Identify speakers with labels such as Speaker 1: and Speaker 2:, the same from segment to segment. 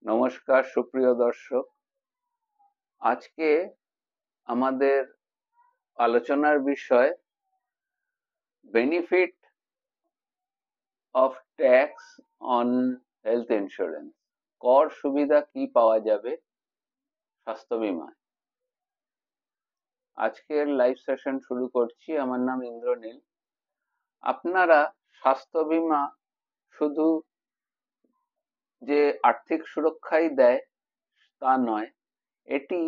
Speaker 1: নমস্কার সুপ্রিয় দর্শক, আজকে আমাদের আলোচনার বিষয় benefit of tax on health insurance. কর সুবিধা কি পাওয়া যাবে স্বাস্থ্য বীমায়। আজকের লাইভ সেশন শুরু করছি। আমার নাম ইন্দ্রনীল। আপনারা স্বাস্থ্য বীমা শুধু যে আর্থিক সুরক্ষাই দেয় তা নয়, এটি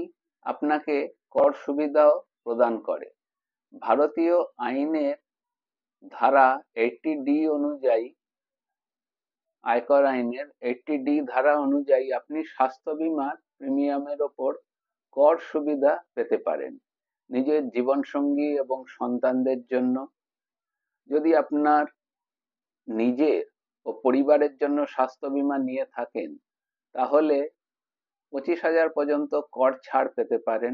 Speaker 1: আপনাকে কর সুবিধাও প্রদান করে। ভারতীয় আইনের ধারা 80D অনুযায়ী, আয়কর আইনের 80D ধারা অনুযায়ী আপনি স্বাস্থ্য বীমার প্রিমিয়ামের ওপর কর সুবিধা পেতে পারেন নিজের জীবনসঙ্গী এবং সন্তানদের জন্য। যদি আপনার নিজের ও পরিবারের জন্য স্বাস্থ্য বীমা নিয়ে থাকেন, তাহলে 25,000 পর্যন্ত কর ছাড় পেতে পারেন।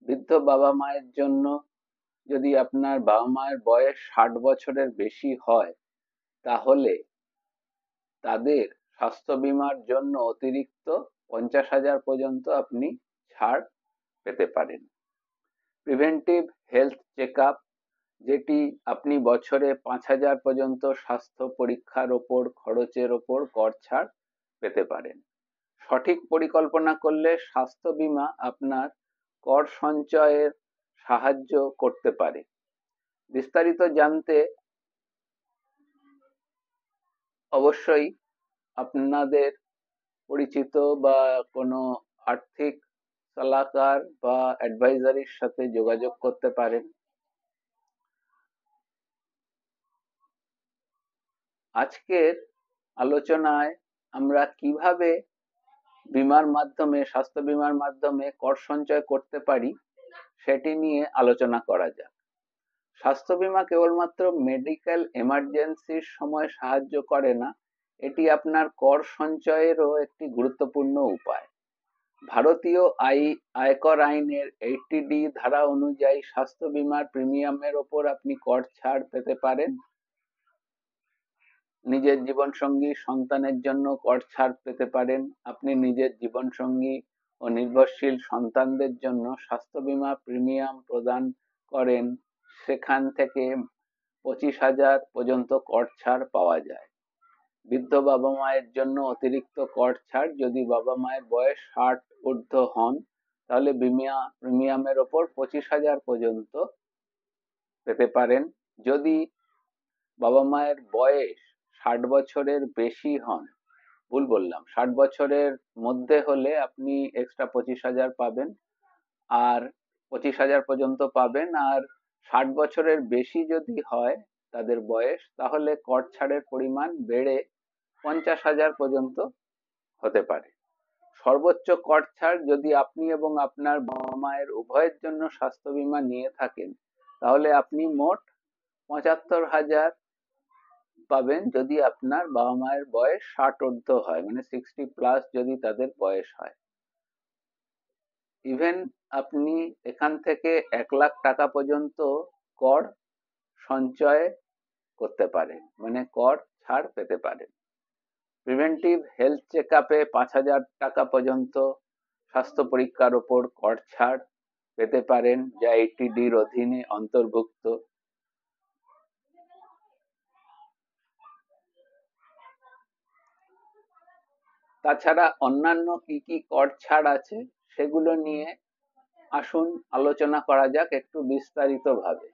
Speaker 1: বৃদ্ধ বাবা মায়ের জন্য, যদি আপনার বাবা মায়ের বয়স 60 বছরের বেশি হয়, তাহলে তাদের স্বাস্থ্য বীমার জন্য অতিরিক্ত 50,000 পর্যন্ত আপনি ছাড় পেতে পারেন। প্রিভেন্টিভ হেলথ চেক আপ, যেটি আপনি বছরে 5,000 পর্যন্ত স্বাস্থ্য পরীক্ষার ওপর খরচের ওপর কর ছাড় পেতে পারেন। সঠিক পরিকল্পনা করলে স্বাস্থ্য বীমা আপনার কর সঞ্চয়ের সাহায্য করতে পারে। বিস্তারিত জানতে অবশ্যই আপনাদের পরিচিত বা কোনো আর্থিক সলাহকার বা অ্যাডভাইজারির সাথে যোগাযোগ করতে পারেন। আজকের আলোচনায় আমরা কিভাবে বীমার মাধ্যমে, স্বাস্থ্য বীমার মাধ্যমে কর সঞ্চয় করতে পারি সেটি নিয়ে আলোচনা করা যাক। স্বাস্থ্য বীমা কেবলমাত্র মেডিকেল এমার্জেন্সির সময় সাহায্য করে না, এটি আপনার কর সঞ্চয়েরও একটি গুরুত্বপূর্ণ উপায়। ভারতীয় আয়কর আইনের 80D ধারা অনুযায়ী স্বাস্থ্য বীমার প্রিমিয়ামের ওপর আপনি কর ছাড় পেতে পারেন। নিজের জীবনসঙ্গী সন্তানের জন্য কর ছাড় পেতে পারেন। আপনি নিজের জীবনসঙ্গী ও নির্ভরশীল সন্তানদের জন্য স্বাস্থ্য বীমা প্রিমিয়াম প্রদান করেন, সেখান থেকে 25,000 পর্যন্ত কর ছাড় পাওয়া যায়। বৃদ্ধ বাবা মায়ের জন্য অতিরিক্ত কর ছাড়, যদি বাবা মায়ের বয়স 60 ঊর্ধ্ব হন, তাহলে প্রিমিয়ামের ওপর 25,000 পর্যন্ত পেতে পারেন। যদি বাবা মায়ের বয়স 60 বছরের বেশি হন, ভুল বললাম, 60 বছরের মধ্যে হলে আপনি এক্সট্রা 25,000 পাবেন, আর 25,000 পর্যন্ত পাবেন। আর 60 বছরের বেশি যদি হয় তাদের বয়স, তাহলে কর ছাড়ের পরিমাণ বেড়ে 50,000 পর্যন্ত হতে পারে। সর্বোচ্চ কর ছাড়, যদি আপনি এবং আপনার বাবা মায়ের উভয়ের জন্য স্বাস্থ্য বীমা নিয়ে থাকেন, তাহলে আপনি মোট 75,000 পাবেন যদি আপনার বাবা মায়ের বয়স 60 ঊর্ধ্ব হয়, মানে 60+ যদি তাদের বয়স হয়। ইভেন আপনি এখান থেকে 1 লাখ টাকা পর্যন্ত কর সঞ্চয় করতে পারেন, মানে কর ছাড় পেতে পারেন। প্রিভেন্টিভ হেলথ চেক আপে 5,000 টাকা পর্যন্ত স্বাস্থ্য পরীক্ষার ওপর কর ছাড় পেতে পারেন, যা 80Dর অধীনে অন্তর্ভুক্ত। তাছাড়া অন্যান্য কি কি কর ছাড় আছে সেগুলো নিয়ে আসুন আলোচনা করা যাক একটু বিস্তারিতভাবে।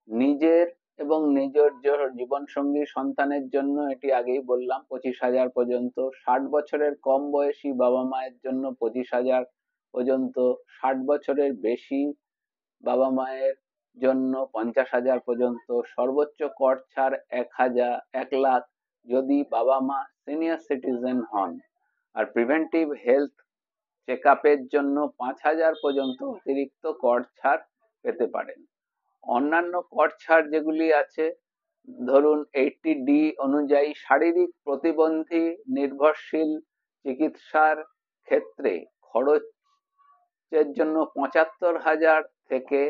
Speaker 1: নিজের এবং নিজের জীবনসঙ্গী সন্তানের জন্য এটি আগেই বললাম 25,000 পর্যন্ত। 60 বছরের কম বয়সী বাবা মায়ের জন্য 25,000 পর্যন্ত। 60 বছরের বেশি বাবা মায়ের জন্য 50,000 পর্যন্ত। সর্বোচ্চ কর ছাড় 1 লাখ যদি বাবা মা সিনিয়র সিটিজেন হন। আর প্রিভেন্টিভ হেলথ চেক আপের জন্য 5,000 পর্যন্ত অতিরিক্ত কর ছাড় পেতে পারেন। অন্যান্য কর ছাড় যেগুলি আছে, ধরুন 80D অনুযায়ী শারীরিক প্রতিবন্ধী নির্ভরশীল চিকিৎসার ক্ষেত্রে খরচের জন্য 75,000 থেকে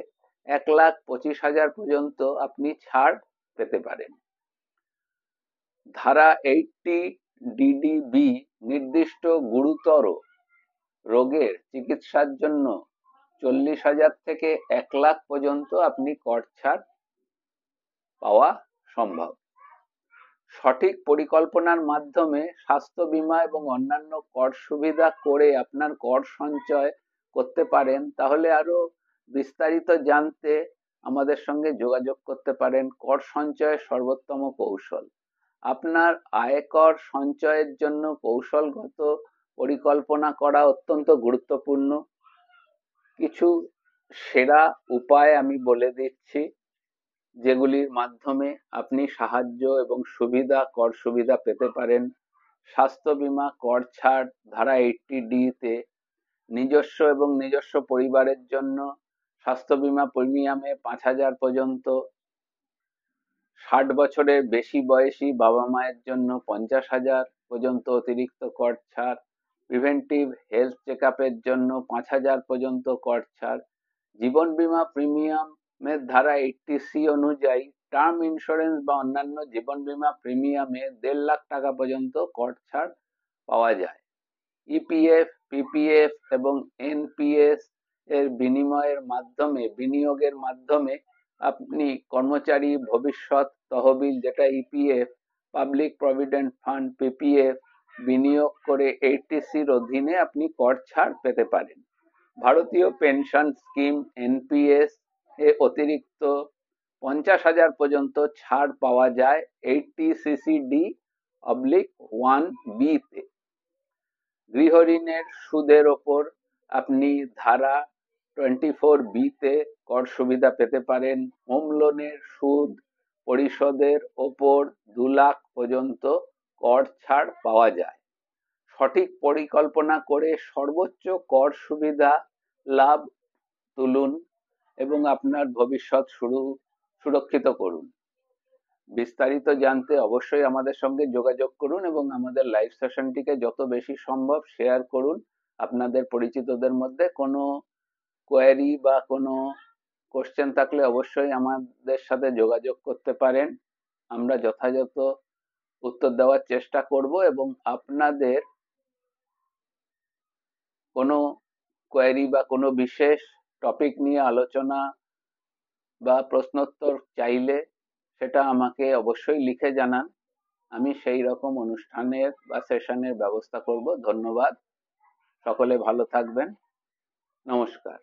Speaker 1: 1,25,000 পর্যন্ত আপনি ছাড় পেতে পারেন। ধারা 80 ডিডিবি নির্দিষ্ট গুরুতর রোগের চিকিৎসার জন্য 40,000 থেকে 1 লাখ পর্যন্ত আপনি কর ছাড় পাওয়া সম্ভব। সঠিক পরিকল্পনার মাধ্যমে স্বাস্থ্য বীমা এবং অন্যান্য কর সুবিধা করে আপনার কর সঞ্চয় করতে পারেন, তাহলে আরো বিস্তারিত জানতে আমাদের সঙ্গে যোগাযোগ করতে পারেন। কর সঞ্চয়ের সর্বোত্তম কৌশল। আপনার আয়কর সঞ্চয়ের জন্য কৌশলগত পরিকল্পনা করা অত্যন্ত গুরুত্বপূর্ণ। কিছু সেরা উপায় আমি বলে দিচ্ছি, যেগুলির মাধ্যমে আপনি সাহায্য এবং কর সুবিধা পেতে পারেন। স্বাস্থ্য বীমা কর ছাড় ধারা 80D তে নিজস্ব এবং নিজস্ব পরিবারের জন্য স্বাস্থ্য বীমা প্রিমিয়ামে 5,000 পর্যন্ত, 60 বছরের বেশি বয়সী বাবা মায়ের জন্য 50,000 পর্যন্ত অতিরিক্ত কর ছাড়, প্রিভেন্টিভ হেলথ চেক আপের জন্য 5,000 পর্যন্ত কর ছাড়। জীবন বীমা প্রিমিয়ামের ধারা 80C অনুযায়ী টার্ম ইন্স্যুরেন্স বা অন্যান্য জীবন বীমা প্রিমিয়ামে 1.5 লাখ টাকা পর্যন্ত কর ছাড় পাওয়া যায়। ইপিএফ, পিপিএফ এবং এনপিএস এর বিনিয়োগের মাধ্যমে আপনি কর্মচারী ভবিষ্যৎ তহবিল, যেটা EPF, public provident fund, PPF বিনিয়োগ করে 80Cর অধীনে আপনি কর ছাড় পেতে পারেন। ভারতীয় পেনশন স্কিম এনপিএস এ অতিরিক্ত 50,000 পর্যন্ত ছাড় পাওয়া যায় 80CCD/1B তে। গৃহ ঋণের সুদের ওপর আপনি ধারা 24B তে কর সুবিধা পেতে পারেন। হোম লোনের সুদ পরিশোধের ওপর 2 লাখ পর্যন্ত কর ছাড় পাওয়া যায়। সঠিক পরিকল্পনা করে সর্বোচ্চ কর সুবিধা লাভ তুলুন এবং আপনার ভবিষ্যৎ সুরক্ষিত করুন। বিস্তারিত জানতে অবশ্যই আমাদের সঙ্গে যোগাযোগ করুন এবং আমাদের লাইভ সেশনটিকে যত বেশি সম্ভব শেয়ার করুন। আপনাদের পরিচিতদের মধ্যে কোনো কোয়েরি বা কোনো কোশ্চেন থাকলে অবশ্যই আমাদের সাথে যোগাযোগ করতে পারেন। আমরা যথাযথ উত্তর দেওয়ার চেষ্টা করব এবং আপনাদের কোনো কোয়েরি বা কোনো বিশেষ টপিক নিয়ে আলোচনা বা প্রশ্নোত্তর চাইলে সেটা আমাকে অবশ্যই লিখে জানান। আমি সেই রকম অনুষ্ঠানের বা সেশনের ব্যবস্থা করব। ধন্যবাদ। সকলে ভালো থাকবেন। নমস্কার।